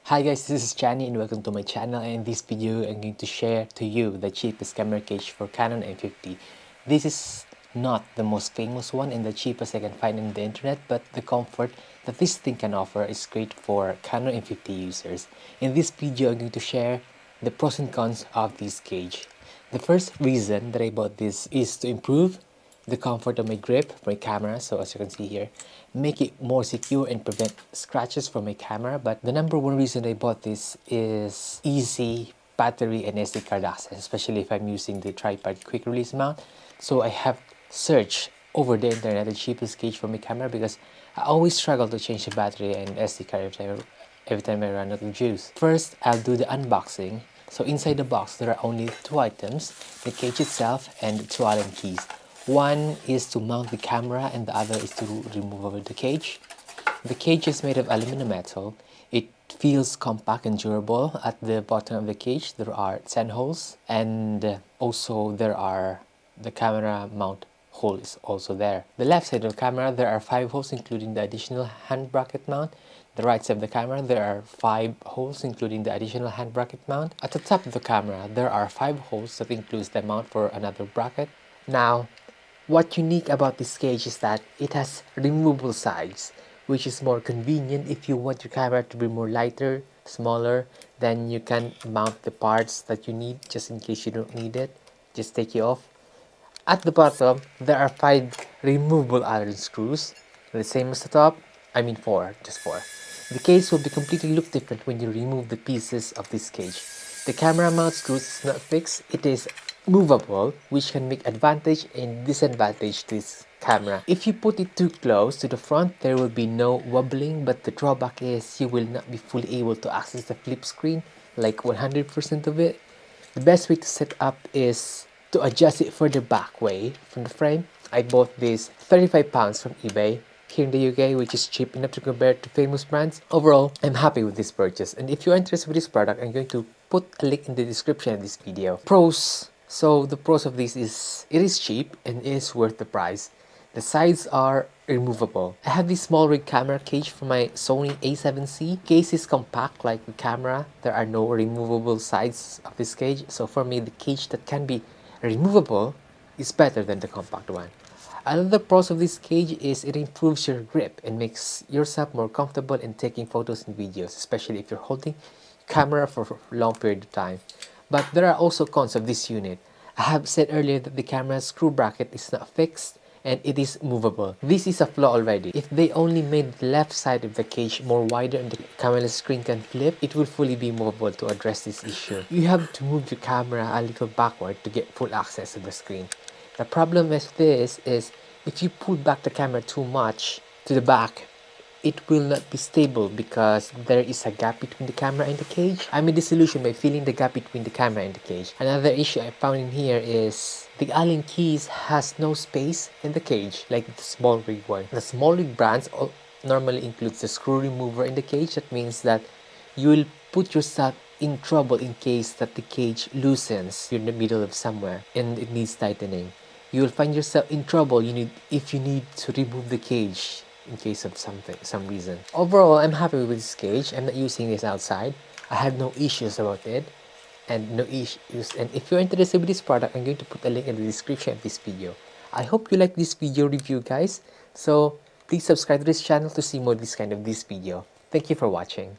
Hi guys, this is Chani and welcome to my channel, and in this video I'm going to share to you the cheapest camera cage for Canon M50. This is not the most famous one and the cheapest I can find on the internet, but the comfort that this thing can offer is great for Canon M50 users. In this video I'm going to share the pros and cons of this cage. The first reason that I bought this is to improve the comfort of my grip, my camera, so as you can see here, make it more secure and prevent scratches from my camera. But the number one reason I bought this is easy battery and SD card access, especially if I'm using the tripod quick release mount. So I have searched over the internet the cheapest cage for my camera because I always struggle to change the battery and SD card every time I run out of juice. First, I'll do the unboxing. So inside the box, there are only two items, the cage itself and two Allen keys. One is to mount the camera and the other is to remove over the cage. The cage is made of aluminum metal. It feels compact and durable. At the bottom of the cage, there are 10 holes, and also there are the camera mount hole is also there. The left side of the camera, there are 5 holes including the additional hand bracket mount. The right side of the camera, there are 5 holes including the additional hand bracket mount. At the top of the camera, there are 5 holes that includes the mount for another bracket. Now, what's unique about this cage is that it has removable sides, which is more convenient if you want your camera to be more lighter, smaller. Then you can mount the parts that you need just in case you don't need it. Just take it off. At the bottom, there are 5 removable Allen screws, the same as the top. I mean 4, just 4. The case will be completely look different when you remove the pieces of this cage. The camera mount screws is not fixed, it is movable, which can make advantage and disadvantage to this camera. If you put it too close to the front, there will be no wobbling, but the drawback is you will not be fully able to access the flip screen, like 100% of it. The best way to set up is to adjust it further back way from the frame. I bought this £35 from eBay here in the UK, which is cheap enough to compare to famous brands. Overall, I'm happy with this purchase, and if you're interested with this product, I'm going to put a link in the description of this video. Pros. So the pros of this is it is cheap and it is worth the price. The sides are removable. I have this small rig camera cage for my Sony A7C. Case is compact like the camera. There are no removable sides of this cage. So for me, the cage that can be removable is better than the compact one. Another pros of this cage is it improves your grip and makes yourself more comfortable in taking photos and videos, especially if you're holding camera for a long period of time. But there are also cons of this unit. I have said earlier that the camera's screw bracket is not fixed and it is movable. This is a flaw already. If they only made the left side of the cage more wider and the camera screen can flip, it will fully be movable to address this issue. You have to move your camera a little backward to get full access to the screen. The problem with this is if you pull back the camera too much to the back, it will not be stable because there is a gap between the camera and the cage. I made the solution by filling the gap between the camera and the cage. Another issue I found in here is the Allen keys has no space in the cage like the small rig one. The small rig brands normally includes the screw remover in the cage. That means that you will put yourself in trouble in case that the cage loosens. You're in the middle of somewhere and it needs tightening. You will find yourself in trouble if you need to remove the cage in case of some reason. Overall, I'm happy with this cage. I'm not using this outside. I have no issues about it and no issues. And if you're interested with this product, I'm going to put a link in the description of this video. I hope you like this video review, guys. So please subscribe to this channel to see more of this kind of this video. Thank you for watching.